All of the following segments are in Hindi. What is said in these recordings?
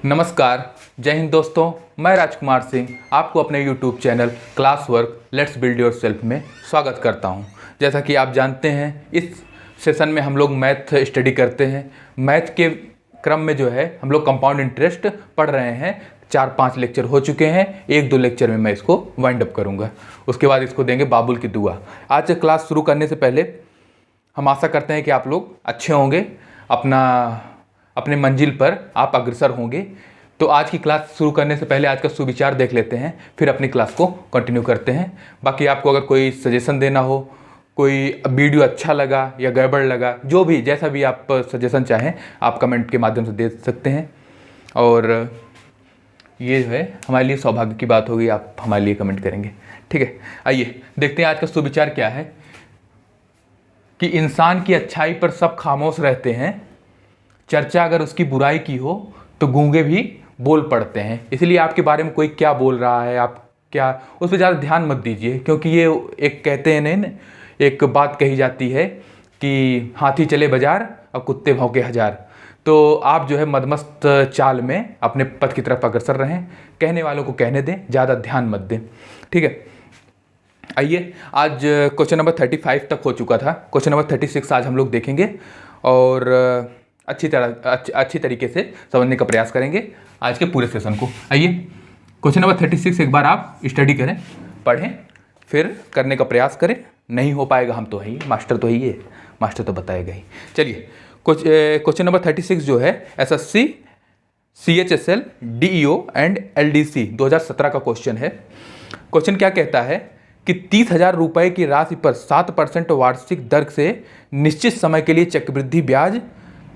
नमस्कार, जय हिंद दोस्तों। मैं राजकुमार सिंह आपको अपने YouTube channel class work let's build your self में स्वागत करता हूं। जैसा कि आप जानते हैं, इस सेशन में हम लोग मैथ स्टडी करते हैं। मैथ के क्रम में जो है हम लोग कंपाउंड इंटरेस्ट पढ़ रहे हैं। 4-5 लेक्चर हो चुके हैं। 1-2 लेक्चर में मैं इसको वाइंड अप करूँगा, उसके बाद इसको देंगे बाबुल की दुआ। आज क्लास शुरू करने से पहले हम आशा करते हैं कि आप लोग अच्छे होंगे, अपने मंजिल पर आप अग्रसर होंगे। तो आज की क्लास शुरू करने से पहले आज का सुविचार देख लेते हैं, फिर अपनी क्लास को कंटिन्यू करते हैं। बाकी आपको अगर कोई सजेशन देना हो, कोई वीडियो अच्छा लगा या गड़बड़ लगा, जो भी जैसा भी आप सजेशन चाहें आप कमेंट के माध्यम से दे सकते हैं। और ये जो है हमारे लिए सौभाग्य की बात होगी, आप हमारे लिए कमेंट करेंगे। ठीक है, आइए देखते हैं आज का सुविचार क्या है कि इंसान की अच्छाई पर सब खामोश रहते हैं, चर्चा अगर उसकी बुराई की हो तो गूंगे भी बोल पड़ते हैं। इसलिए आपके बारे में कोई क्या बोल रहा है, आप क्या, उस पर ज़्यादा ध्यान मत दीजिए, क्योंकि ये एक कहते हैं नहीं, एक बात कही जाती है कि हाथी चले बाजार और कुत्ते भौंके हजार। तो आप जो है मदमस्त चाल में अपने पथ की तरफ अग्रसर रहें, कहने वालों को कहने दें, ज़्यादा ध्यान मत दें। ठीक है, आइए आज क्वेश्चन नंबर 35 तक हो चुका था। क्वेश्चन नंबर 36 आज हम लोग देखेंगे और अच्छी तरीके से समझने का प्रयास करेंगे आज के पूरे सेशन को। आइए क्वेश्चन नंबर 36 एक बार आप स्टडी करें, पढ़ें, फिर करने का प्रयास करें। नहीं हो पाएगा हम तो ही मास्टर, तो ही है मास्टर, तो बताएगा ही। चलिए क्वेश्चन नंबर 36 जो है SSC CHSL DEO and LDC 2017 का क्वेश्चन है। क्वेश्चन क्या कहता है कि 30,000 रुपये की राशि पर 7% वार्षिक दर से निश्चित समय के लिए चक्रवृद्धि ब्याज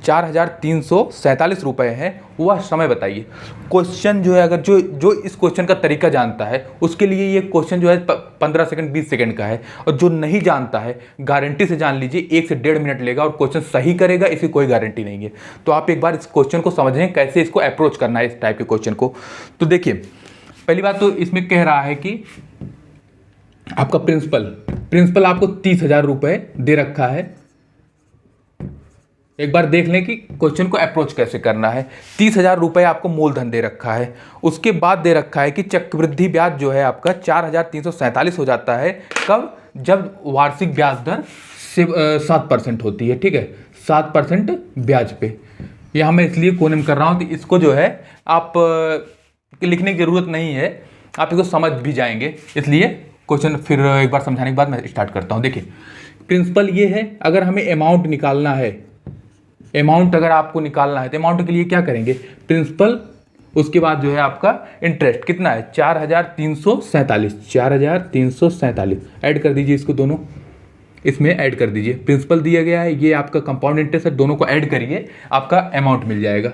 4,347 रुपये है, वह समय बताइए। क्वेश्चन जो है, अगर जो इस क्वेश्चन का तरीका जानता है उसके लिए ये क्वेश्चन जो है 15 सेकंड 20 सेकंड का है, और जो नहीं जानता है गारंटी से जान लीजिए 1 से 1.5 मिनट लेगा और क्वेश्चन सही करेगा, इसकी कोई गारंटी नहीं है। तो आप एक बार इस क्वेश्चन को समझें, कैसे इसको अप्रोच करना है इस टाइप के क्वेश्चन को। तो देखिए, पहली बात तो इसमें कह रहा है कि आपका प्रिंसिपल आपको 30,000 रुपये दे रखा है। एक बार देख लें कि क्वेश्चन को अप्रोच कैसे करना है। 30,000 रुपये आपको मूलधन दे रखा है, उसके बाद दे रखा है कि चक्रवृद्धि ब्याज जो है आपका 4,347 हो जाता है। कब? जब वार्षिक ब्याज दर 7% होती है। ठीक है, 7% ब्याज पे। यहाँ मैं इसलिए कोने में कर रहा हूँ कि इसको जो है आप लिखने की जरूरत नहीं है, आप इसको समझ भी जाएंगे। इसलिए क्वेश्चन फिर एक बार समझाने के बाद मैं स्टार्ट करता हूँ। देखिए, प्रिंसिपल ये है, अगर हमें अमाउंट निकालना है, अमाउंट अगर आपको निकालना है तो अमाउंट के लिए क्या करेंगे? प्रिंसिपल, उसके बाद जो है आपका इंटरेस्ट कितना है? 4,347 ऐड कर दीजिए, इसको दोनों इसमें ऐड कर दीजिए। प्रिंसिपल दिया गया है, ये आपका कंपाउंड इंटरेस्ट है, दोनों को ऐड करिए, आपका अमाउंट मिल जाएगा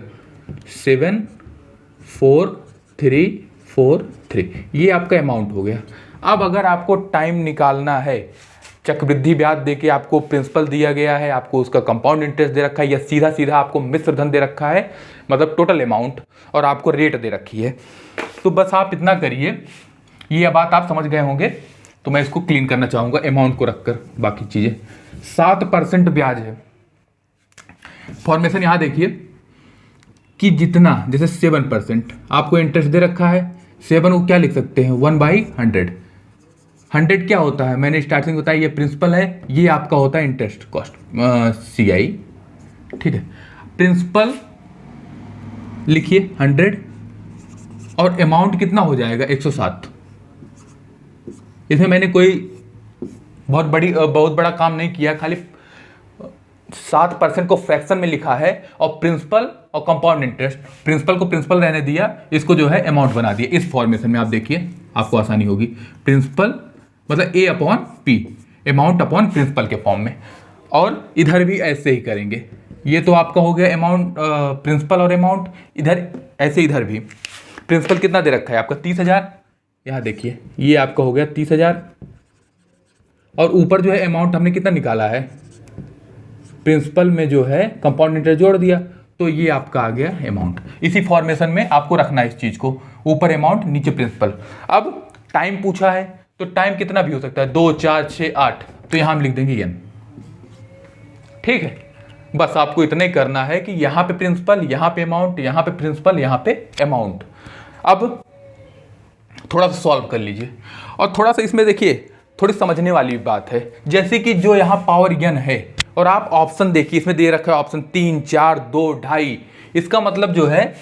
7,4,3,4,3। ये आपका अमाउंट हो गया। अब अगर आपको टाइम निकालना है, चक्रवृद्धि ब्याज देके आपको प्रिंसिपल दिया गया है, आपको उसका कंपाउंड इंटरेस्ट दे रखा है, या सीधा सीधा आपको मिश्र धन दे रखा है, मतलब टोटल अमाउंट, और आपको रेट दे रखी है, तो बस आप इतना करिए। ये बात आप समझ गए होंगे, तो मैं इसको क्लीन करना चाहूँगा अमाउंट को रखकर। बाकी चीज़ें 7% ब्याज है। फॉर्मेशन यहाँ देखिए कि जितना, जैसे 7% आपको इंटरेस्ट दे रखा है, 7 को क्या लिख सकते हैं? 1/100। 100 क्या होता है? मैंने स्टार्टिंग बताया, ये प्रिंसिपल है, ये आपका होता है इंटरेस्ट कॉस्ट, CI। ठीक है, प्रिंसिपल लिखिए 100 और अमाउंट कितना हो जाएगा? 107। इसमें मैंने कोई बहुत बड़ा काम नहीं किया, खाली 7% को फ्रैक्शन में लिखा है, और प्रिंसिपल और कंपाउंड इंटरेस्ट, प्रिंसिपल को प्रिंसिपल रहने दिया, इसको जो है अमाउंट बना दिया। इस फॉर्मेशन में आप देखिए, आपको आसानी होगी। प्रिंसिपल मतलब A/P, अमाउंट अपॉन प्रिंसिपल के फॉर्म में, और इधर भी ऐसे ही करेंगे। ये तो आपका हो गया अमाउंट, प्रिंसिपल और अमाउंट। इधर ऐसे, इधर भी प्रिंसिपल कितना दे रखा है आपका? 30,000। यहाँ देखिए, ये आपका हो गया 30,000, और ऊपर जो है अमाउंट हमने कितना निकाला है? प्रिंसिपल में जो है कंपाउंड इंटरेस्ट जोड़ दिया, तो ये आपका आ गया अमाउंट। इसी फॉर्मेशन में आपको रखना है इस चीज़ को, ऊपर अमाउंट नीचे प्रिंसिपल। अब टाइम पूछा है, तो टाइम कितना भी हो सकता है, 2, 4, 6, 8, तो यहाँ हम लिख देंगे n। ठीक है, बस आपको इतना ही करना है कि यहाँ पे प्रिंसिपल, यहाँ पे अमाउंट, यहाँ पे प्रिंसिपल, यहाँ पे अमाउंट। अब थोड़ा सा सॉल्व कर लीजिए और थोड़ा सा इसमें देखिए थोड़ी समझने वाली बात है। जैसे कि जो यहाँ पावर n है और आप ऑप्शन देखिए, इसमें दे रखा है ऑप्शन 3, 4, 2, 2.5। इसका मतलब जो है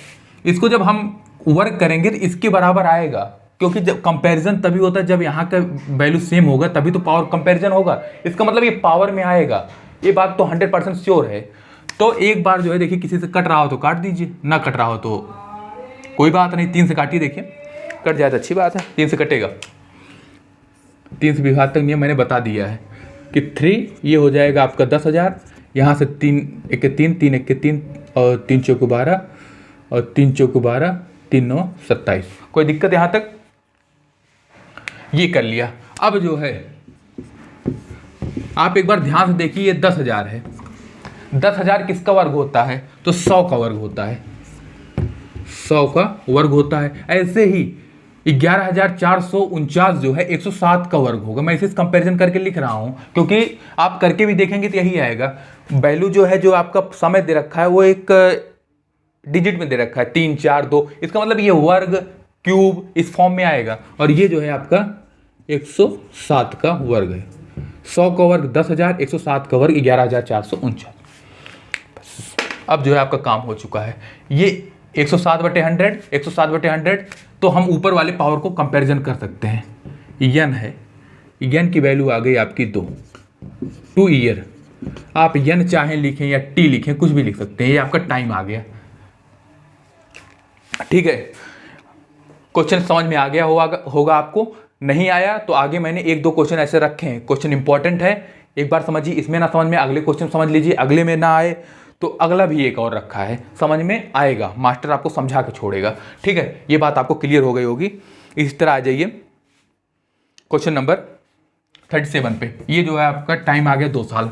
इसको जब हम वर्क करेंगे तो इसके बराबर आएगा, क्योंकि जब कंपैरिजन तभी होता है जब यहाँ का वैल्यू सेम होगा तभी तो पावर कंपैरिजन होगा। इसका मतलब ये पावर में आएगा, ये बात तो 100% श्योर है। तो एक बार जो है देखिए किसी से कट रहा हो तो काट दीजिए, ना कट रहा हो तो कोई बात नहीं, 3 से काटिए, देखिए कट जाए तो अच्छी बात है, 3 से कटेगा। 3 से विभाग तक नियम मैंने बता दिया है कि 3 ये हो जाएगा आपका 10,000, यहाँ से 3 1 3, 3 1 3 और 3 चौको 12 और 3 चौको 12, 3 9 27। कोई दिक्कत यहाँ तक? ये कर लिया। अब जो है आप एक बार ध्यान से देखिए, ये 10,000 है। 10,000 किसका वर्ग होता है? तो 100 का वर्ग होता है, 100 का वर्ग होता है। ऐसे ही 11,449 जो है 107 का वर्ग होगा। मैं इसे कंपैरिजन करके लिख रहा हूं क्योंकि आप करके भी देखेंगे तो यही आएगा। वैल्यू जो है, जो आपका समय दे रखा है वो एक डिजिट में दे रखा है 3 4 2, इसका मतलब ये वर्ग क्यूब इस फॉर्म में आएगा। और ये जो है आपका 107 का वर्ग है। 100 का वर्ग 10,000, 107 का वर्ग 11,449। अब जो है आपका काम हो चुका है। ये 107/100, 107/100, तो हम ऊपर वाले पावर को कंपैरिजन कर सकते हैं। n है, n की वैल्यू आ गई आपकी 2 ईयर। आप n चाहें लिखें या t लिखें, कुछ भी लिख सकते हैं। ये आपका टाइम आ गया, ठीक है। क्वेश्चन समझ में आ गया होगा आपको। नहीं आया तो आगे मैंने 1-2 क्वेश्चन ऐसे रखे हैं, क्वेश्चन इंपॉर्टेंट है, एक बार समझिए। इसमें ना समझ में अगले क्वेश्चन समझ लीजिए, अगले में ना आए तो अगला भी एक और रखा है, समझ में आएगा, मास्टर आपको समझा के छोड़ेगा, ठीक है। ये बात आपको क्लियर हो गई होगी। इस तरह आ जाइए क्वेश्चन नंबर 37 पे। ये जो है आपका टाइम आ गया 2 साल।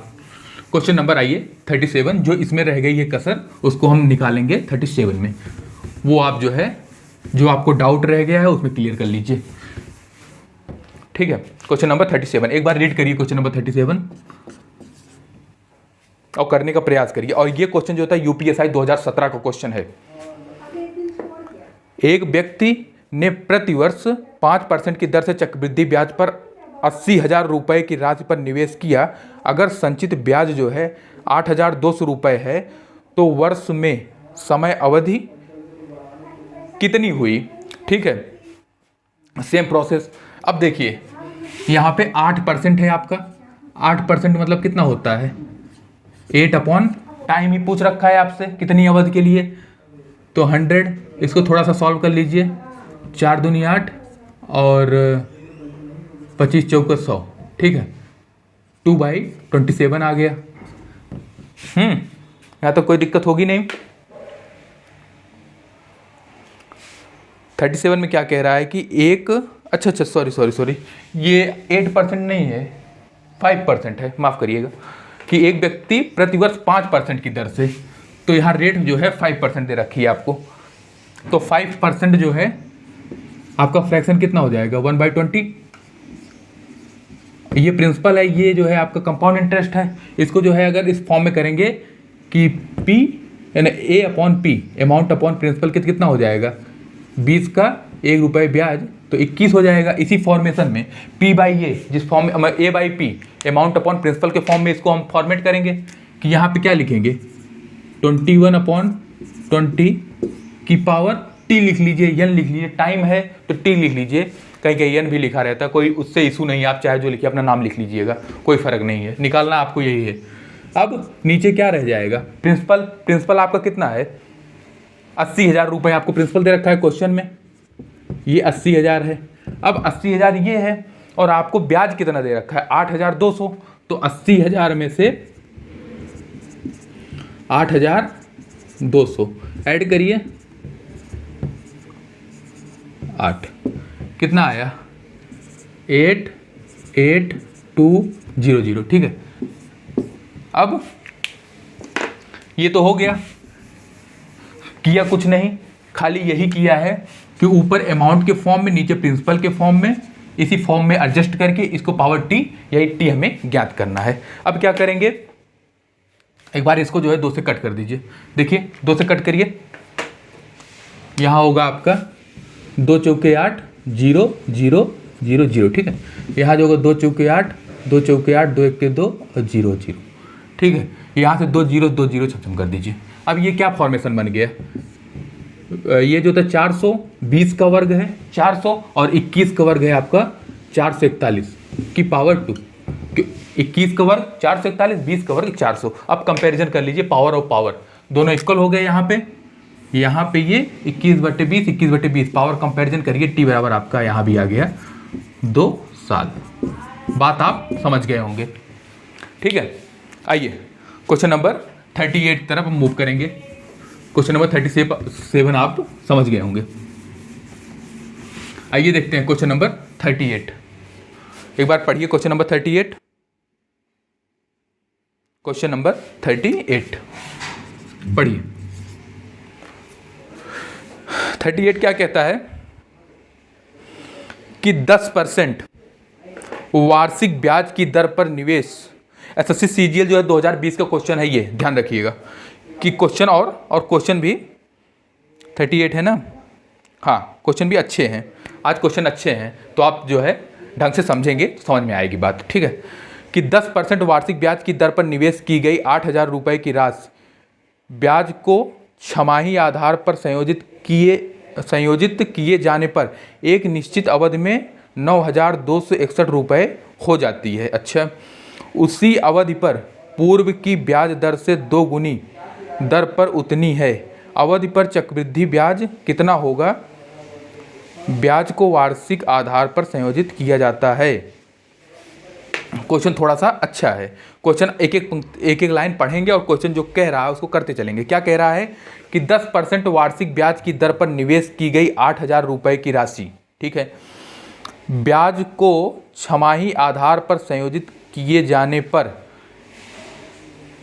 क्वेश्चन नंबर आइए 37, जो इसमें रह गई है कसर उसको हम निकालेंगे 37 में। वो आप जो है, जो आपको डाउट रह गया है उसमें क्लियर कर लीजिए, ठीक है। क्वेश्चन नंबर 37 एक बार रीड करिए, क्वेश्चन नंबर 37 और करने का प्रयास करिए। और ये क्वेश्चन जो होता है यूपीएसआई 2017 का क्वेश्चन है। एक व्यक्ति ने प्रतिवर्ष 5% की दर से चक्रवृद्धि ब्याज पर 80,000 रुपए की राशि पर निवेश किया। अगर संचित ब्याज जो है 8,200 रुपए है तो वर्ष में समय अवधि कितनी हुई, ठीक है। Same process. अब देखिए यहाँ पे 8% है आपका, 8% मतलब कितना होता है 8 अपॉन टाइम ही पूछ रखा है आपसे कितनी अवधि के लिए, तो 100। इसको थोड़ा सा सॉल्व कर लीजिए, 4 दूनी 8 और 25 चौके 100, ठीक है। 2/27 आ गया। यहाँ तो कोई दिक्कत होगी नहीं। 37 में क्या कह रहा है कि एक अच्छा सॉरी ये 8% नहीं है 5% है, माफ़ करिएगा, कि एक व्यक्ति प्रतिवर्ष 5% की दर से, तो यहाँ रेट जो है 5% दे रखी है आपको। तो 5% जो है आपका फ्रैक्शन कितना हो जाएगा 1/20। ये प्रिंसिपल है, ये जो है आपका कंपाउंड इंटरेस्ट है। इसको जो है अगर इस फॉर्म में करेंगे कि P यानी A upon P, amount upon principal, कितना हो जाएगा 20 का 1 रुपये ब्याज, तो 21 हो जाएगा। इसी फॉर्मेशन में P/A, जिस फॉर्म में A/P अमाउंट अपॉन प्रिंसिपल के फॉर्म में इसको हम फॉर्मेट करेंगे कि यहाँ पे क्या लिखेंगे 21/20 की पावर T लिख लीजिए, n लिख लीजिए, टाइम है तो T लिख लीजिए, कहीं कहीं n भी लिखा रहता है, कोई उससे इशू नहीं है, आप चाहे जो लिखिए, अपना नाम लिख लीजिएगा, कोई फ़र्क नहीं है, निकालना आपको यही है। अब नीचे क्या रह जाएगा प्रिंसिपल आपका कितना है 80,000 रुपये आपको प्रिंसिपल दे रखा है क्वेश्चन में, ये 80,000 है। अब 80,000 ये है और आपको ब्याज कितना दे रखा है 8,200, तो 80,000 में से 8,200 ऐड करिए, 8 कितना आया 88200, ठीक है। अब ये तो हो गया, किया कुछ नहीं, खाली यही किया है कि ऊपर अमाउंट के फॉर्म में, नीचे प्रिंसिपल के फॉर्म में, इसी फॉर्म में एडजस्ट करके इसको पावर T, यही T हमें ज्ञात करना है। अब क्या करेंगे, एक बार इसको जो है 2 से कट कर दीजिए। देखिए 2 से कट करिए, यहाँ होगा आपका 2 चौके 8 0 0 0 0, ठीक है। यहाँ जो होगा 2 चौके 8 2 चौके 8 2 1 2 और 0 0, ठीक है। यहाँ से 2 0 2 0 खत्म कर दीजिए। अब ये क्या फॉर्मेशन बन गया, ये जो था 420 का वर्ग है 400 और 21 का वर्ग है आपका 441 की पावर 2। 21 का वर्ग 441, 20 का वर्ग 400। अब कंपैरिजन कर लीजिए, पावर और पावर दोनों इक्वल हो गए। यहाँ पे ये 21/20 21/20 पावर कंपैरिजन करिए, टी बराबर आपका यहाँ भी आ गया 2 साल। बात आप समझ गए होंगे, ठीक है। आइए क्वेश्चन नंबर 38 की तरफ हम मूव करेंगे। क्वेश्चन नंबर 37 आप समझ गए होंगे। आइए देखते हैं क्वेश्चन नंबर 38। एक बार पढ़िए क्वेश्चन नंबर 38। क्वेश्चन नंबर 38 पढ़िए। 38 क्या कहता है कि 10% वार्षिक ब्याज की दर पर निवेश, एसएससी सीजीएल जो है 2020 का क्वेश्चन है, ये ध्यान रखिएगा कि क्वेश्चन और क्वेश्चन भी 38 है ना। हाँ क्वेश्चन भी अच्छे हैं, आज क्वेश्चन अच्छे हैं तो आप जो है ढंग से समझेंगे तो समझ में आएगी बात, ठीक है। कि 10% वार्षिक ब्याज की दर पर निवेश की गई 8,000 रुपये की राशि ब्याज को छमाही आधार पर संयोजित किए जाने पर एक निश्चित अवधि में 9,261 रुपये हो जाती है। अच्छा, उसी अवधि पर पूर्व की ब्याज दर से 2 गुनी दर पर उतनी है। अवधि पर चक्रवृद्धि ब्याज कितना होगा? ब्याज को वार्षिक आधार पर संयोजित किया जाता है। क्वेश्चन थोड़ा सा अच्छा है। क्वेश्चन एक एक लाइन पढ़ेंगे और क्वेश्चन जो कह रहा है उसको करते चलेंगे। क्या कह रहा है कि 10% वार्षिक ब्याज की दर पर निवेश की गई 8,000 रुपये की राशि, ठीक है, ब्याज को छमाही आधार पर संयोजित किए जाने पर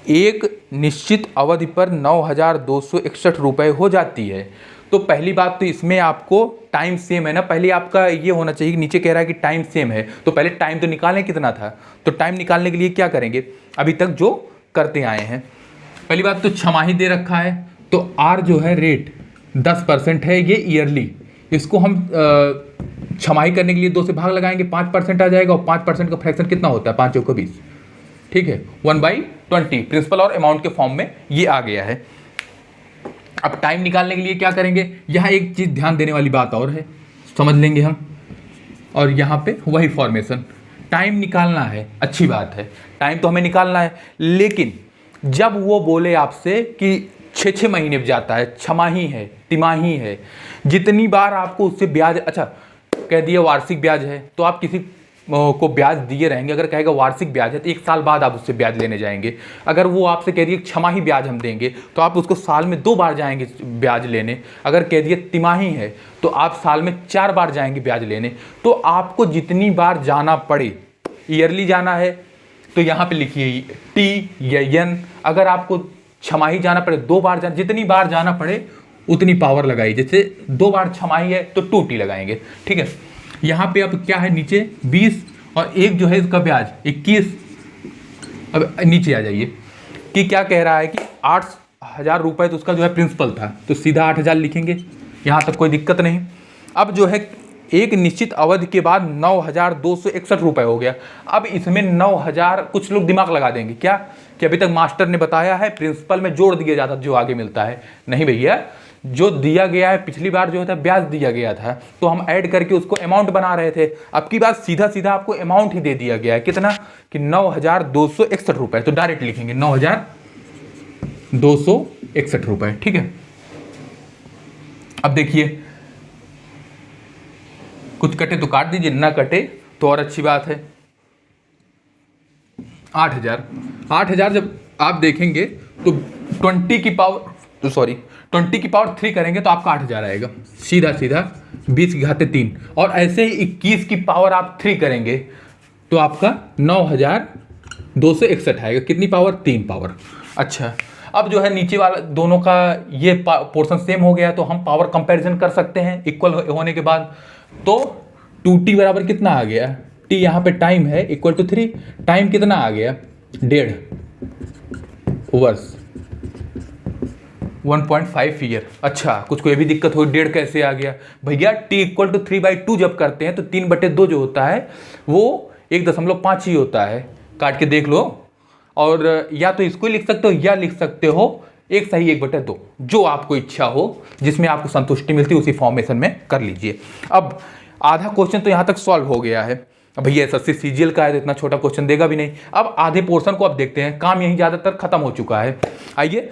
एक निश्चित अवधि पर 9,261 रुपये हो जाती है। तो पहली बात तो इसमें आपको टाइम सेम है ना, पहले आपका ये होना चाहिए कि नीचे कह रहा है कि टाइम सेम है, तो पहले टाइम तो निकालें कितना था। तो टाइम निकालने के लिए क्या करेंगे, अभी तक जो करते आए हैं। पहली बात तो छमाही दे रखा है, तो आर जो है रेट 10% है, ये ईयरली। इसको हम छमाही करने के लिए 2 से भाग लगाएंगे, 5% आ जाएगा और 5% का फ्रैक्शन कितना होता है, 5 चौको 20, ठीक है, 1/20 प्रिंसिपल और अमाउंट के फॉर्म में ये आ गया है। अब टाइम निकालने के लिए क्या करेंगे, यहाँ एक चीज़ ध्यान देने वाली बात और है, समझ लेंगे हम। और यहाँ पे वही फॉर्मेशन, टाइम निकालना है, अच्छी बात है, टाइम तो हमें निकालना है। लेकिन जब वो बोले आपसे कि 6 महीने जाता है, छमाही है, तिमाही है, जितनी बार आपको उससे ब्याज, अच्छा कह दिया वार्षिक ब्याज है तो आप किसी को ब्याज दिए रहेंगे। अगर कहेगा वार्षिक ब्याज है तो 1 साल बाद आप उससे ब्याज लेने जाएंगे। अगर वो आपसे कह दिए छमाही ब्याज हम देंगे तो आप उसको साल में 2 बार जाएंगे ब्याज लेने। अगर कह दिए तिमाही है तो आप साल में 4 बार जाएंगे ब्याज लेने। तो आपको जितनी बार जाना पड़े, ईयरली जाना है तो यहाँ पे लिखिए टी या एन। अगर आपको छमाही जाना पड़े, 2 बार जाना, जितनी बार जाना पड़े उतनी पावर लगाई। जैसे 2 बार छमाही है तो 2T लगाएंगे, ठीक है। यहाँ पे अब क्या है, नीचे 20 और एक जो है इसका ब्याज 21। अब नीचे आ जाइए कि क्या कह रहा है कि 8,000 रुपये तो उसका जो है प्रिंसिपल था, तो सीधा 8,000 लिखेंगे, यहाँ तक कोई दिक्कत नहीं। अब जो है एक निश्चित अवधि के बाद 9,261 रुपये हो गया। अब इसमें 9,000, कुछ लोग दिमाग लगा देंगे क्या कि अभी तक मास्टर ने बताया है प्रिंसिपल में जोड़ दिया जाता जो आगे मिलता है। नहीं भैया, जो दिया गया है, पिछली बार जो था ब्याज दिया गया था तो हम ऐड करके उसको अमाउंट बना रहे थे। अब की बात सीधा सीधा आपको अमाउंट ही दे दिया गया है, कितना कि 9,261 रुपये, तो डायरेक्ट लिखेंगे 9,261 रुपये, ठीक है। अब देखिए कुछ कटे तो काट दीजिए, ना कटे तो और अच्छी बात है। 8,000 जब आप देखेंगे तो 20 की पावर 3 करेंगे तो आपका 8,000 आएगा, सीधा 20 की घाते 3। और ऐसे ही 21 की पावर आप 3 करेंगे तो आपका 9,261 आएगा। कितनी पावर, 3 पावर। अच्छा, अब जो है नीचे वाला दोनों का ये पोर्शन सेम हो गया तो हम पावर कंपैरिजन कर सकते हैं इक्वल होने के बाद। तो 2T बराबर कितना आ गया, T यहाँ पे टाइम है इक्वल टू 3, टाइम कितना आ गया 1.5, वर्ष 1.5 ईयर। अच्छा, कुछ को ये भी दिक्कत हो, 1.5 कैसे आ गया भैया? t इक्वल टू 3/2 जब करते हैं तो 3/2 जो होता है वो 1.5 ही होता है। काट के देख लो, और या तो इसको ही लिख सकते हो या लिख सकते हो 1 सही 1/2, जो आपको इच्छा हो, जिसमें आपको संतुष्टि मिलती है उसी फॉर्मेशन में कर लीजिए। अब आधा क्वेश्चन तो यहाँ तक सॉल्व हो गया है। अब भैया एसएससी सीजीएल का है तो इतना छोटा क्वेश्चन देगा भी नहीं। अब आधे पोर्शन को अब देखते हैं, काम यहीं ज़्यादातर खत्म हो चुका है। आइए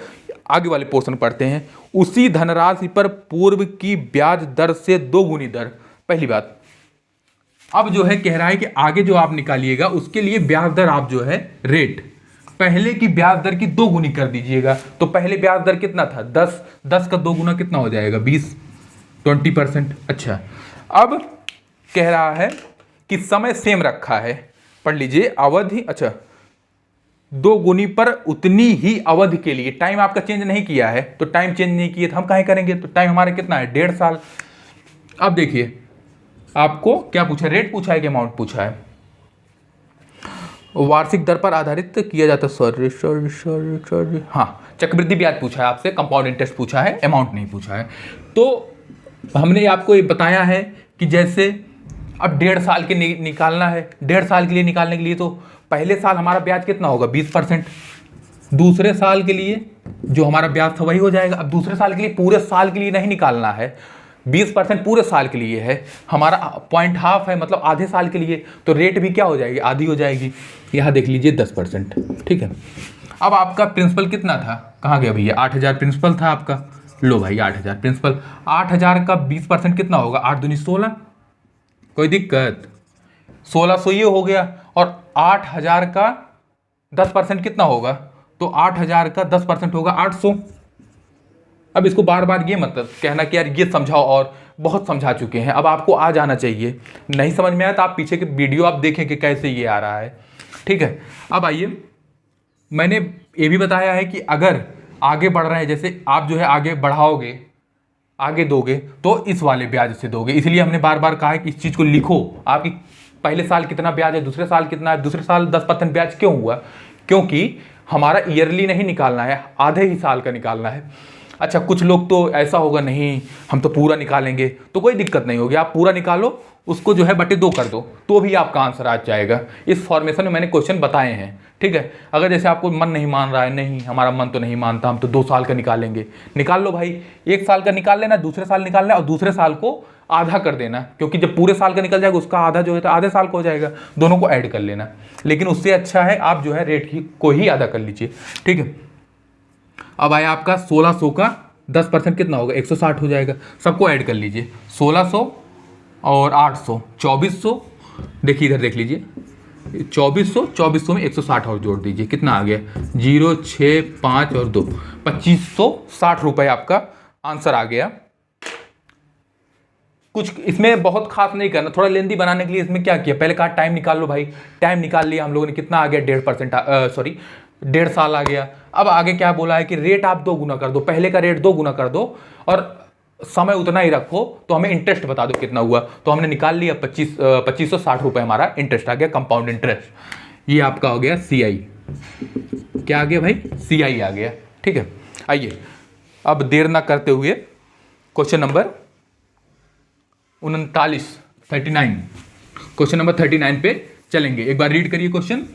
आगे वाले पोर्शन पढ़ते हैं। उसी धनराशि पर पूर्व की ब्याज दर से 2 गुनी दर। पहली बात, अब जो है कह रहा है कि आगे जो आप निकालिएगा उसके लिए ब्याज दर आप जो है रेट पहले की ब्याज दर की 2 गुनी कर दीजिएगा। तो पहले ब्याज दर कितना था? 10, 10 का 2 गुना कितना हो जाएगा? 20, 20%। अच्छा, अब कह रहा है कि समय सेम रखा है, पढ़ लीजिए, अवधि, अच्छा 2 गुनी पर उतनी ही अवधि के लिए, टाइम आपका चेंज नहीं किया है, तो टाइम चेंज नहीं किए तो हम काहे करेंगे? तो टाइम हमारा कितना है? 1.5 साल। अब देखिए आपको क्या पूछा, रेट पूछा है कि अमाउंट पूछा है? वार्षिक दर पर आधारित किया जाता है, सॉरी, हाँ, चक्रवृद्धि ब्याज पूछा है आपसे, कंपाउंड इंटरेस्ट पूछा है, अमाउंट नहीं पूछा है। तो हमने आपको ये बताया है कि जैसे अब 1.5 साल के निकालना है, 1.5 साल के लिए निकालने के लिए तो पहले साल हमारा ब्याज कितना होगा? 20%। दूसरे साल के लिए जो हमारा ब्याज था वही हो जाएगा। अब दूसरे साल के लिए पूरे साल के लिए नहीं निकालना है, 20% पूरे साल के लिए है, हमारा 0.5 है, मतलब आधे साल के लिए, तो रेट भी क्या हो जाएगी? आधी हो जाएगी। यहाँ देख लीजिए 10%, ठीक है। अब आपका प्रिंसिपल कितना था? कहाँ गया भैया? 8,000 प्रिंसिपल था आपका। लो भाई 8,000 प्रिंसिपल, 8,000 का 20% कितना होगा? 8 दूनी 16, कोई दिक्कत? 1600 ये हो गया, और 8,000 का 10% कितना होगा? तो 8,000 का 10% होगा 800। अब इसको बार बार ये मतलब कहना कि यार ये समझाओ, और बहुत समझा चुके हैं, अब आपको आ जाना चाहिए। नहीं समझ में आया तो आप पीछे के वीडियो आप देखें कि कैसे ये आ रहा है, ठीक है। अब आइए, मैंने ये भी बताया है कि अगर आगे बढ़ रहे हैं, जैसे आप जो है आगे बढ़ाओगे, आगे दोगे तो इस वाले ब्याज से दोगे, इसलिए हमने बार बार कहा है कि इस चीज़ को लिखो। आपकी पहले साल कितना ब्याज है, दूसरे साल कितना है, दूसरे साल 10% ब्याज क्यों हुआ? क्योंकि हमारा ईयरली नहीं निकालना है, आधे ही साल का निकालना है। अच्छा, कुछ लोग तो ऐसा होगा, नहीं हम तो पूरा निकालेंगे, तो कोई दिक्कत नहीं होगी, आप पूरा निकालो, उसको जो है बटे 2 कर दो, तो भी आपका आंसर आ जाएगा। इस फॉर्मेशन में मैंने क्वेश्चन बताए हैं, ठीक है। अगर जैसे आपको मन नहीं मान रहा है, नहीं हमारा मन तो नहीं मानता, हम तो 2 साल का निकालेंगे, निकाल लो भाई, 1 साल का निकाल लेना, दूसरे साल निकालना, और दूसरे साल को आधा कर देना, क्योंकि जब पूरे साल का निकल जाएगा उसका आधा जो है तो आधे साल को हो जाएगा, दोनों को ऐड कर लेना। लेकिन उससे अच्छा है आप जो है रेट को ही आधा कर लीजिए, ठीक है। अब आया आपका 1600 का 10% कितना होगा? 160 हो जाएगा, सबको ऐड कर लीजिए, 1600 और 800, 2400। देखिए इधर देख लीजिए, 2400 में 160 और जोड़ दीजिए, कितना आ गया? 0, 6, 5 और 2, 2560 रुपये आपका आंसर आ गया। कुछ इसमें बहुत खास नहीं करना, थोड़ा लेंदी बनाने के लिए इसमें क्या किया, पहले कहा टाइम निकाल लो भाई, टाइम निकाल लिया हम लोगों ने, कितना आ गया? 1.5 साल आ गया। अब आगे क्या बोला है कि रेट आप 2 गुना कर दो, पहले का रेट 2 गुना कर दो और समय उतना ही रखो, तो हमें इंटरेस्ट बता दो कितना हुआ। तो हमने निकाल लिया 2560 रुपये हमारा इंटरेस्ट आ गया, कंपाउंड इंटरेस्ट। ये आपका हो गया CI। क्या आ गया भाई? CI आ गया, ठीक है। आइए अब देर ना करते हुए क्वेश्चन नंबर 39 क्वेश्चन नंबर 39 पे चलेंगे। एक बार रीड करिए क्वेश्चन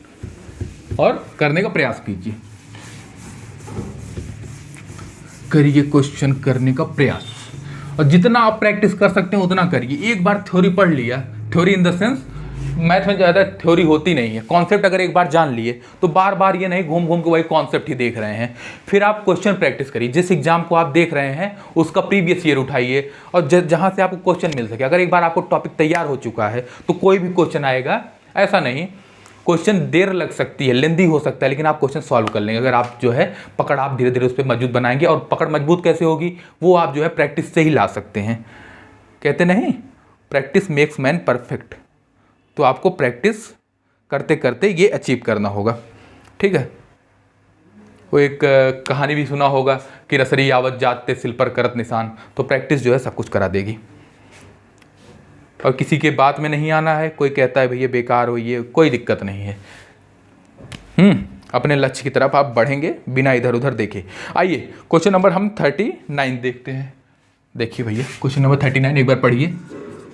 और करने का प्रयास कीजिए, करिए क्वेश्चन करने का प्रयास, और जितना आप प्रैक्टिस कर सकते हैं उतना करिए। एक बार थ्योरी पढ़ लिया, theory in the sense math में ज़्यादा थ्योरी होती नहीं है, कॉन्सेप्ट अगर एक बार जान लिए तो बार बार ये नहीं घूम घूम के वही कॉन्सेप्ट ही देख रहे हैं। फिर आप क्वेश्चन प्रैक्टिस करिए, जिस एग्जाम को आप देख रहे हैं उसका प्रीवियस ईयर उठाइए, और जहाँ से आपको क्वेश्चन मिल सके। अगर एक बार आपको टॉपिक तैयार हो चुका है तो कोई भी क्वेश्चन आएगा, ऐसा नहीं क्वेश्चन देर लग सकती है, लेंदी हो सकता है, लेकिन आप क्वेश्चन सॉल्व कर लेंगे अगर आप जो है पकड़ आप धीरे धीरे उस पर मजबूत बनाएंगे। और पकड़ मजबूत कैसे होगी वो आप जो है प्रैक्टिस से ही ला सकते हैं। कहते नहीं प्रैक्टिस मेक्स मैन परफेक्ट, तो आपको प्रैक्टिस करते करते ये अचीव करना होगा, ठीक है। वो एक कहानी भी सुना होगा कि रसरी आवत जाते सिल पर करत निशान, तो प्रैक्टिस जो है सब कुछ करा देगी। और किसी के बात में नहीं आना है, कोई कहता है भैया बेकार हो, ये कोई दिक्कत नहीं है। अपने लक्ष्य की तरफ आप बढ़ेंगे बिना इधर उधर देखे। आइए क्वेश्चन नंबर हम 39 देखते हैं। देखिए भैया क्वेश्चन नंबर 39 एक बार पढ़िए।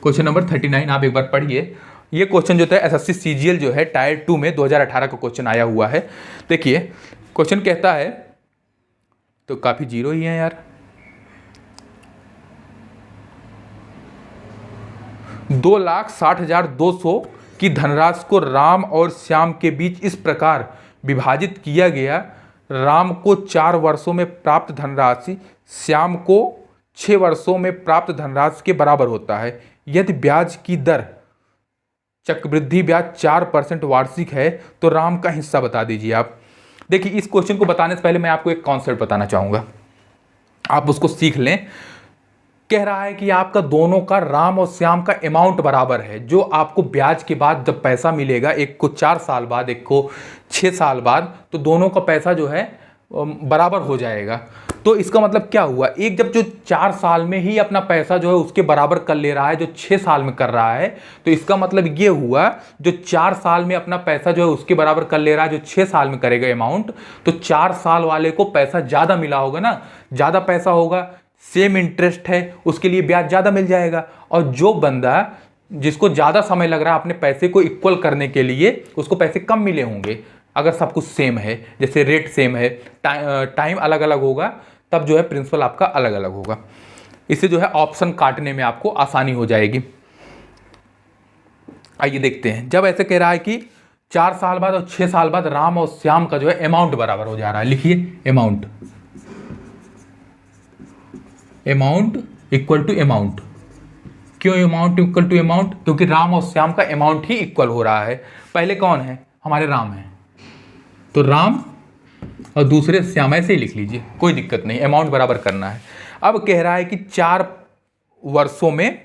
क्वेश्चन नंबर 39 आप एक बार पढ़िए। ये क्वेश्चन जो था एसएससी सीजीएल जो है टायर 2 में 2018 का क्वेश्चन आया हुआ है। देखिए क्वेश्चन कहता है, तो काफ़ी जीरो ही है यार, 2,60,200 की धनराशि को राम और श्याम के बीच इस प्रकार विभाजित किया गया। राम को 4 वर्षों में प्राप्त धनराशि श्याम को 6 वर्षों में प्राप्त धनराशि के बराबर होता है। यदि ब्याज की दर चक्रवृद्धि ब्याज 4% वार्षिक है तो राम का हिस्सा बता दीजिए आप। देखिए इस क्वेश्चन को बताने से पहले मैं आपको एक कॉन्सेप्ट बताना चाहूँगा, आप उसको सीख लें। कह रहा है कि आपका दोनों का राम और श्याम का अमाउंट बराबर है, जो आपको ब्याज के बाद जब पैसा मिलेगा, एक को 4 साल बाद एक को 6 साल बाद, तो दोनों का पैसा जो है बराबर हो जाएगा। तो इसका मतलब क्या हुआ, एक जब जो 4 साल में ही अपना पैसा जो है उसके बराबर कर ले रहा है जो 6 साल में कर रहा है, तो इसका मतलब ये हुआ जो 4 साल में अपना पैसा जो है उसके बराबर कर ले रहा है जो 6 साल में करेगा अमाउंट, तो 4 साल वाले को पैसा ज़्यादा मिला होगा ना, ज़्यादा पैसा होगा, सेम इंटरेस्ट है, उसके लिए ब्याज ज़्यादा मिल जाएगा। और जो बंदा जिसको ज़्यादा समय लग रहा है अपने पैसे को इक्वल करने के लिए, उसको पैसे कम मिले होंगे। अगर सब कुछ सेम है, जैसे रेट सेम है, टाइम अलग अलग होगा, तब जो है प्रिंसिपल आपका अलग अलग होगा। इससे जो है ऑप्शन काटने में आपको आसानी हो जाएगी। आइए देखते हैं, जब ऐसे कह रहा है कि 4 साल बाद और 6 साल बाद राम और श्याम का जो है अमाउंट बराबर हो जा रहा है, लिखिए amount, amount equal to amount. क्यों अमाउंट इक्वल टू अमाउंट, क्योंकि राम और श्याम का अमाउंट ही इक्वल हो रहा है। पहले कौन है, हमारे राम है, तो राम और दूसरे श्याम, ऐसे ही लिख लीजिए, कोई दिक्कत नहीं, अमाउंट बराबर करना है। अब कह रहा है कि 4 वर्षों में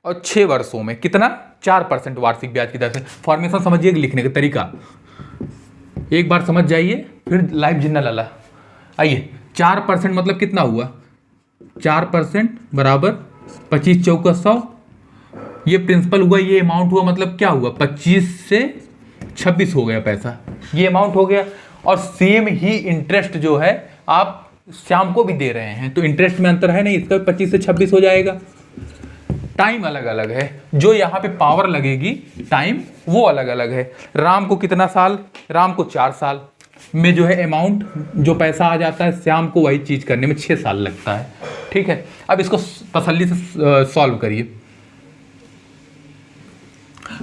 और 6 वर्षों में कितना, 4% वार्षिक ब्याज की दर से। फॉर्मेशन समझिए लिखने का तरीका, एक बार समझ जाइए फिर लाइव जिन्ना लाला। आइए 4% मतलब कितना हुआ, 4% बराबर 25 चौका 100, ये प्रिंसिपल हुआ, ये अमाउंट हुआ, मतलब क्या हुआ, 25 से 26 हो गया पैसा, ये अमाउंट हो गया। और सेम ही इंटरेस्ट जो है आप श्याम को भी दे रहे हैं, तो इंटरेस्ट में अंतर है नहीं, इसका 25 से 26 हो जाएगा। टाइम अलग अलग है, जो यहाँ पे पावर लगेगी टाइम वो अलग अलग है। राम को कितना साल, राम को 4 साल में जो है अमाउंट जो पैसा आ जाता है, श्याम को वही चीज़ करने में 6 साल लगता है। ठीक है, अब इसको तसल्ली से सॉल्व करिए।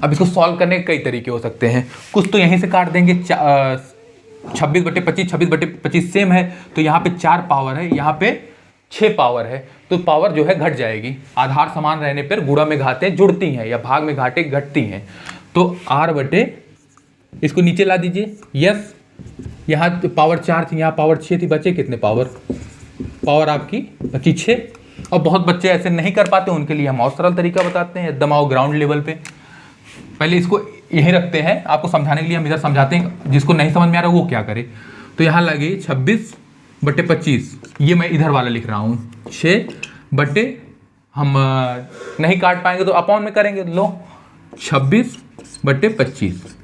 अब इसको सॉल्व करने के कई तरीके हो सकते हैं, कुछ तो यहीं से काट देंगे, 26/25 26/25 सेम है, तो यहाँ पे 4 पावर है, यहाँ पे 6 पावर है, तो पावर जो है घट जाएगी। आधार समान रहने पर गुणा में घातें जुड़ती हैं या भाग में घाटें घटती हैं, तो r/, इसको नीचे ला दीजिए, यस, यहाँ तो पावर 4 थी, यहाँ पावर 6 थी, बचे कितने पावर, पावर आपकी बची 6। और बहुत बच्चे ऐसे नहीं कर पाते, उनके लिए हम और सरल तरीका बताते हैं, एकदम आओ ग्राउंड लेवल पे। पहले इसको यहीं रखते हैं, आपको समझाने के लिए हम इधर समझाते हैं, जिसको नहीं समझ में आ रहा वो क्या करे। तो यहाँ लगे 26/25, ये मैं इधर वाला लिख रहा हूँ, 6 बटे, हम नहीं काट पाएंगे तो अपॉन में करेंगे, लो 26/25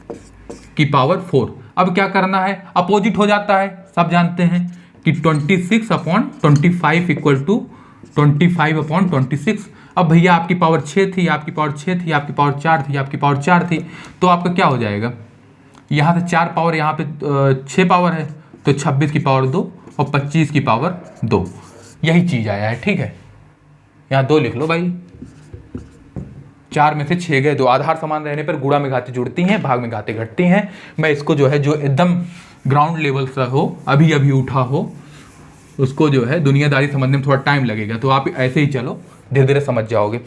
की पावर 4। अब क्या करना है, अपोजिट हो जाता है, सब जानते हैं कि 26/25 इक्वल टू 25/26। अब भैया आपकी पावर 6 थी, आपकी पावर 6 थी, आपकी पावर 4 थी, आपकी पावर 4 थी, तो आपका क्या हो जाएगा, यहाँ से 4 पावर, यहाँ पे 6 पावर है, तो 26 की पावर 2 और 25 की पावर 2, यही चीज़ आया है। ठीक है, यहाँ 2 लिख लो भाई, 4 में से 6 गए, 2। आधार समान रहने पर गुणा में घातें जुड़ती हैं, भाग में घातें घटती हैं। मैं इसको जो है, जो एकदम ग्राउंड लेवल से हो, अभी अभी उठा हो, उसको जो है दुनियादारी समझने में थोड़ा टाइम लगेगा, तो आप ऐसे ही चलो, धीरे धीरे समझ जाओगे।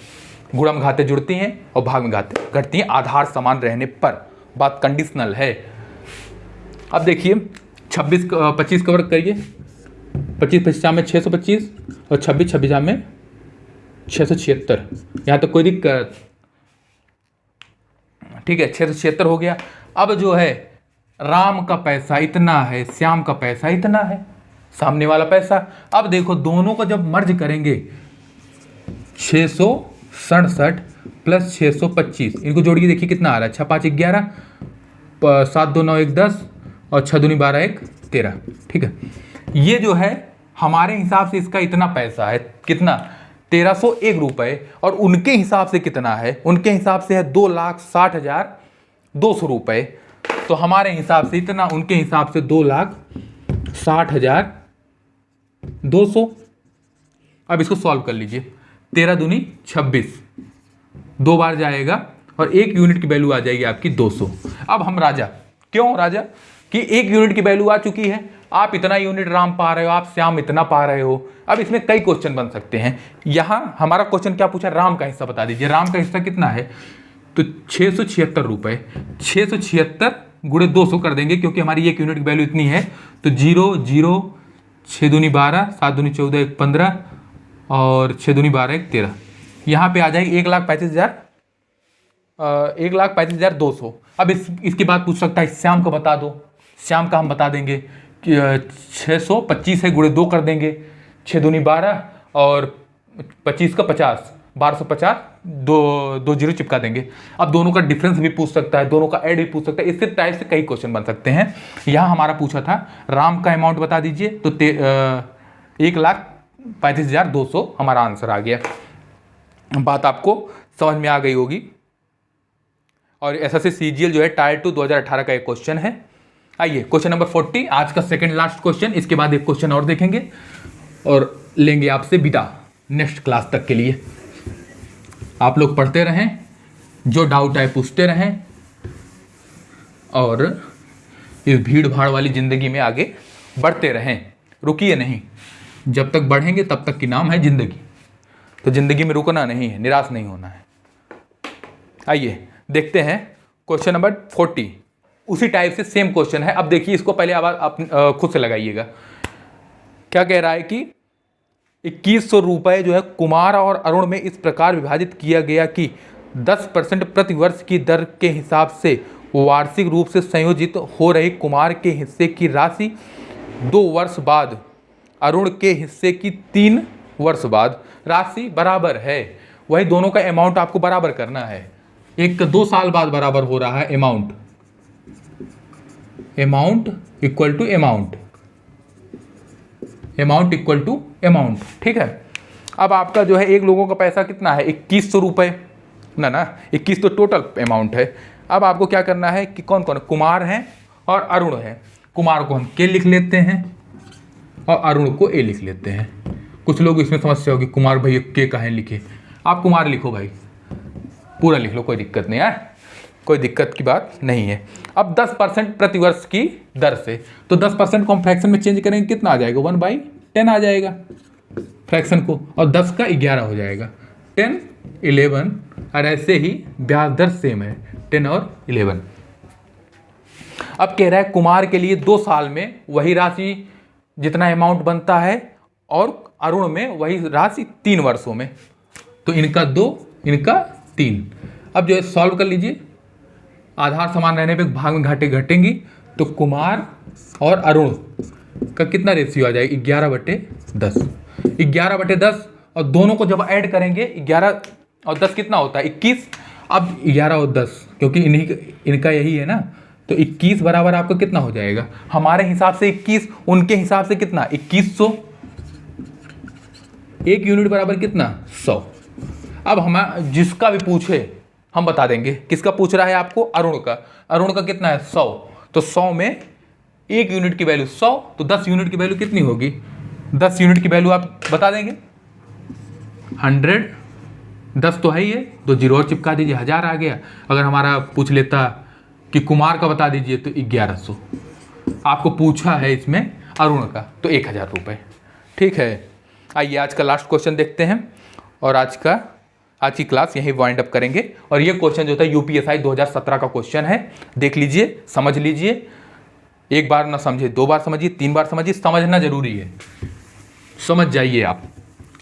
गुणा में घातें जुड़ती हैं और भाग में घातें घटती हैं आधार समान रहने पर, बात कंडीशनल है। अब देखिए 25 कवर करिए, 25 में 625 और 26 में 676, यहाँ तो कोई दिक्कत, ठीक है, 676 हो गया। अब जो है राम का पैसा इतना है, श्याम का पैसा इतना है, सामने वाला पैसा। अब देखो दोनों को जब मर्ज करेंगे, 667 प्लस 625, इनको जोड़िए, देखिए कितना आ रहा है, 6 5 11, 7 2 9 1 10 और 6 दूनी 12 1 13। ठीक है, ये जो है हमारे हिसाब से इसका इतना पैसा है, कितना 1301 रुपये, और उनके हिसाब से कितना है, उनके हिसाब से है 2,60,200 रुपये। तो हमारे हिसाब से इतना, उनके हिसाब से 2,60,200। अब इसको सॉल्व कर लीजिए, 13 दूनी 26, 2 बार जाएगा और 1 यूनिट की वैल्यू आ जाएगी आपकी 200। अब हम राजा, क्यों राजा कि 1 यूनिट की वैल्यू आ चुकी है, आप इतना यूनिट राम पा रहे हो, आप श्याम इतना पा रहे हो। अब इसमें कई क्वेश्चन बन सकते हैं। यहाँ हमारा क्वेश्चन क्या पूछा, राम का हिस्सा बता दीजिए। राम का हिस्सा कितना है, तो 676 रुपये, 676 गुणे 200 कर देंगे, क्योंकि हमारी 1 यूनिट की वैल्यू इतनी है। तो 0 0 6 दूनी 12, 7 दूनी 14 1 15 और 6 दूनी 12 1 13। यहाँ पे आ जाएगी 1,35,200। अब इसके बाद पूछ सकता है श्याम का बता दो। श्याम का हम बता देंगे कि 625 है, गुणे 2 कर देंगे, 6 दूनी 12 और 25 का 50, 1250, 2 जीरो चिपका देंगे। अब दोनों का डिफरेंस भी पूछ सकता है, दोनों का ऐड भी पूछ सकता है। इसके टाइप से कई क्वेश्चन बन सकते हैं। यहाँ हमारा पूछा था राम का अमाउंट बता दीजिए, तो 1,35,200 हमारा आंसर आ गया। बात आपको समझ में आ गई होगी। और एसएससी सीजीएल जो है टायर 2 2018 का एक क्वेश्चन है। आइए क्वेश्चन नंबर 40, आज का सेकंड लास्ट क्वेश्चन। इसके बाद एक क्वेश्चन और देखेंगे और लेंगे आपसे विदा नेक्स्ट क्लास तक के लिए। आप लोग पढ़ते रहें, जो डाउट है पूछते रहें, और इस भीड़ भाड़ वाली ज़िंदगी में आगे बढ़ते रहें, रुकिए नहीं। जब तक बढ़ेंगे तब तक की नाम है ज़िंदगी। तो ज़िंदगी में रुकना नहीं है, निराश नहीं होना है। आइए देखते हैं क्वेश्चन नंबर 40। उसी टाइप से सेम क्वेश्चन है। अब देखिए, इसको पहले आप खुद से लगाइएगा। क्या कह रहा है कि 2100 रुपये जो है कुमार और अरुण में इस प्रकार विभाजित किया गया कि 10% प्रति वर्ष की दर के हिसाब से वार्षिक रूप से संयोजित हो रही कुमार के हिस्से की राशि 2 वर्ष बाद, अरुण के हिस्से की 3 वर्ष बाद राशि बराबर है। वही दोनों का अमाउंट आपको बराबर करना है। एक 2 साल बाद बराबर हो रहा है amount, amount equal to amount, amount equal to amount. ठीक है, अब आपका जो है एक लोगों का पैसा कितना है, 2100 रुपये ना 21 तो टोटल अमाउंट है। अब आपको क्या करना है कि कौन कौन कुमार हैं और अरुण है। कुमार को हम के लिख लेते हैं और अरुण को ए लिख लेते हैं। कुछ लोग इसमें समस्या होगी, कुमार भाई के कहें लिखे, आप कुमार लिखो भाई, पूरा लिख लो, कोई दिक्कत नहीं है, कोई दिक्कत की बात नहीं है। अब 10% प्रति वर्ष की दर से, तो 10% को हम फ्रैक्शन में चेंज करेंगे, कितना आ जाएगा, 1/10 आ जाएगा फ्रैक्शन को, और 10 का 11 हो जाएगा, 10 11। और ऐसे ही ब्याज दर सेम है, 10 और 11। अब कह रहा है कुमार के लिए 2 साल में वही राशि जितना अमाउंट बनता है और अरुण में वही राशि 3 वर्षों में। तो इनका 2, इनका 3। अब जो है सॉल्व कर लीजिए। आधार समान रहने पे भाग में घाटे घटेंगी, तो कुमार और अरुण का कितना रेशियो आ जाएगा, 11/10। 11/10 और दोनों को जब ऐड करेंगे 11 और 10 कितना होता है, 21। अब 11 और 10 क्योंकि इनका यही है ना, तो 21 बराबर आपका कितना हो जाएगा, हमारे हिसाब से 21, उनके हिसाब से कितना 2100। 1 यूनिट बराबर कितना 100। अब हम जिसका भी पूछे हम बता देंगे। किसका पूछ रहा है आपको, अरुण का। अरुण का कितना है 100, तो 100 में 1 यूनिट की वैल्यू 100, तो 10 यूनिट की वैल्यू कितनी होगी, 10 यूनिट की वैल्यू आप बता देंगे 100। 10 तो है ही है, 2 जीरो और चिपका दीजिए, 1000 आ गया। अगर हमारा पूछ लेता कि कुमार का बता दीजिए, तो 1100। आपको पूछा है इसमें अरुण का, तो 1000 रुपये। ठीक है, आइए आज का लास्ट क्वेश्चन देखते हैं और आज की क्लास यहीं वाइंड अप करेंगे। और ये क्वेश्चन जो था यूपीएसआई 2017 का क्वेश्चन है। देख लीजिए, समझ लीजिए, एक बार ना समझे 2 बार समझिए, 3 बार समझिए, समझना जरूरी है, समझ जाइए आप।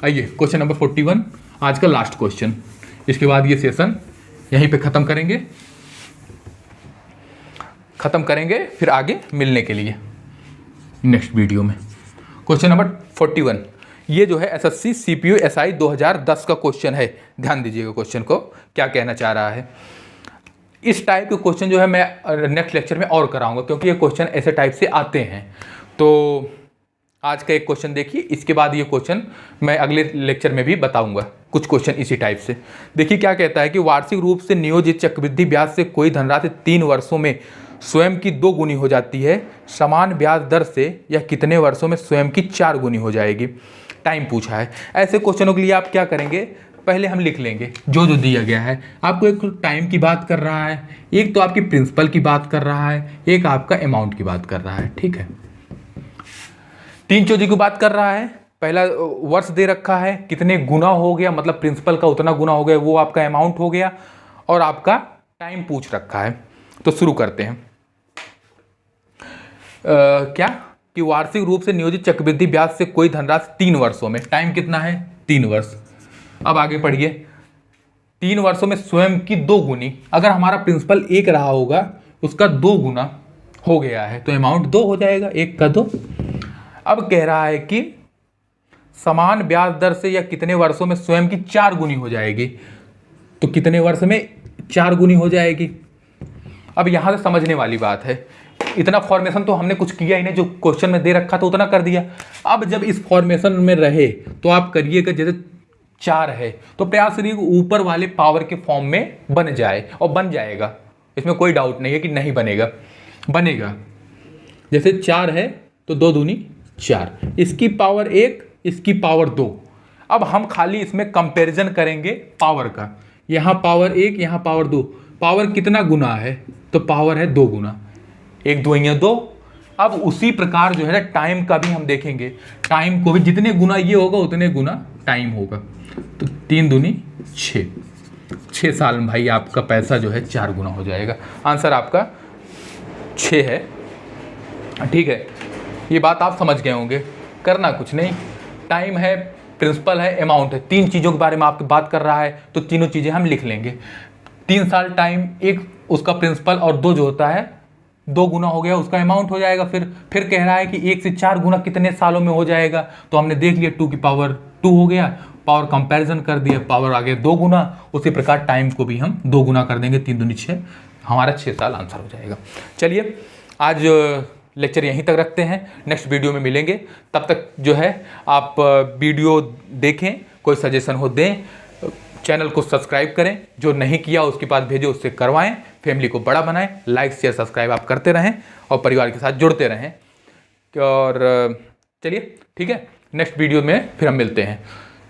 आइए क्वेश्चन नंबर 41, आज का लास्ट क्वेश्चन। इसके बाद ये सेशन यहीं पे ख़त्म करेंगे, फिर आगे मिलने के लिए नेक्स्ट वीडियो में। क्वेश्चन नंबर 41, ये जो है एसएससी सीपीयू एसआई 2010 का क्वेश्चन है। ध्यान दीजिएगा क्वेश्चन को क्या कहना चाह रहा है। इस टाइप के क्वेश्चन जो है मैं नेक्स्ट लेक्चर में और कराऊंगा, क्योंकि ये क्वेश्चन ऐसे टाइप से आते हैं। तो आज का एक क्वेश्चन देखिए, इसके बाद ये क्वेश्चन मैं अगले लेक्चर में भी बताऊंगा कुछ क्वेश्चन इसी टाइप से। देखिए क्या कहता है कि वार्षिक रूप से नियोजित चक्रवृद्धि ब्याज से कोई धनराशि 3 वर्षों में स्वयं की 2 गुनी हो जाती है, समान ब्याज दर से यह कितने वर्षों में स्वयं की 4 गुनी हो जाएगी। टाइम पूछा है। ऐसे क्वेश्चनों के लिए आप क्या करेंगे, पहले हम लिख लेंगे जो जो दिया गया है। आपको एक टाइम की बात कर रहा है, एक तो आपकी प्रिंसिपल की बात कर रहा है, एक आपका अमाउंट की बात कर रहा है। ठीक है, 3 चीज़ों की बात कर रहा है। पहला वर्ष दे रखा है, कितने गुना हो गया, मतलब प्रिंसिपल का उतना गुना हो गया, वो आपका अमाउंट हो गया, और आपका टाइम पूछ रखा है। तो शुरू करते हैं। क्या कि वार्षिक रूप से नियोजित चक्रवृद्धि ब्याज से कोई धनराशि 3 वर्षों में, टाइम कितना है 3 वर्ष। अब आगे पढ़िए, 3 वर्षों में स्वयं की 2 गुनी, अगर हमारा प्रिंसिपल 1 रहा होगा उसका 2 गुना हो गया है तो अमाउंट 2 हो जाएगा, 1 का 2। अब कह रहा है कि समान ब्याज दर से यह कितने वर्षों में स्वयं की 4 गुनी हो जाएगी, तो कितने वर्ष में 4 गुनी हो जाएगी। अब यहां से समझने वाली बात है, इतना फॉर्मेशन तो हमने कुछ किया ही नहीं, जो क्वेश्चन में दे रखा था उतना कर दिया। अब जब इस फॉर्मेशन में रहे तो आप करिएगा, जैसे 4 है तो प्रयास करिए ऊपर वाले पावर के फॉर्म में बन जाए, और बन जाएगा, इसमें कोई डाउट नहीं है कि नहीं बनेगा, बनेगा। जैसे 4 है तो 2 दूनी 4, इसकी पावर 1, इसकी पावर 2। अब हम खाली इसमें कंपैरिजन करेंगे पावर का, यहाँ पावर 1, यहाँ पावर 2, पावर कितना गुना है, तो पावर है 2 गुना, 1 2 या 2। अब उसी प्रकार जो है ना टाइम का भी हम देखेंगे, टाइम को भी जितने गुना ये होगा उतने गुना टाइम होगा। तो 3 दूनी 6, 6 साल में भाई आपका पैसा जो है 4 गुना हो जाएगा। आंसर आपका 6 है। ठीक है, ये बात आप समझ गए होंगे, करना कुछ नहीं, टाइम है, प्रिंसिपल है, अमाउंट है, 3 चीज़ों के बारे में आपकी बात कर रहा है तो तीनों चीज़ें हम लिख लेंगे। 3 साल टाइम, 1 उसका प्रिंसिपल, और 2 जो होता है 2 गुना हो गया उसका अमाउंट हो जाएगा। फिर कह रहा है कि 1 से 4 गुना कितने सालों में हो जाएगा, तो हमने देख लिया 2 की पावर 2 हो गया, पावर कंपैरिजन कर दिया, पावर आ गया 2 गुना। उसी प्रकार टाइम को भी हम 2 गुना कर देंगे, 3 दूनी 6, हमारा 6 साल आंसर हो जाएगा। चलिए आज लेक्चर यहीं तक रखते हैं, नेक्स्ट वीडियो में मिलेंगे। तब तक जो है आप वीडियो देखें, कोई सजेशन हो दें, चैनल को सब्सक्राइब करें, जो नहीं किया उसके पास भेजो, उससे करवाएं, फैमिली को बड़ा बनाएं, लाइक शेयर सब्सक्राइब आप करते रहें और परिवार के साथ जुड़ते रहें। और चलिए ठीक है, नेक्स्ट वीडियो में फिर हम मिलते हैं,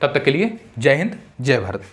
तब तक के लिए जय हिंद जय भारत।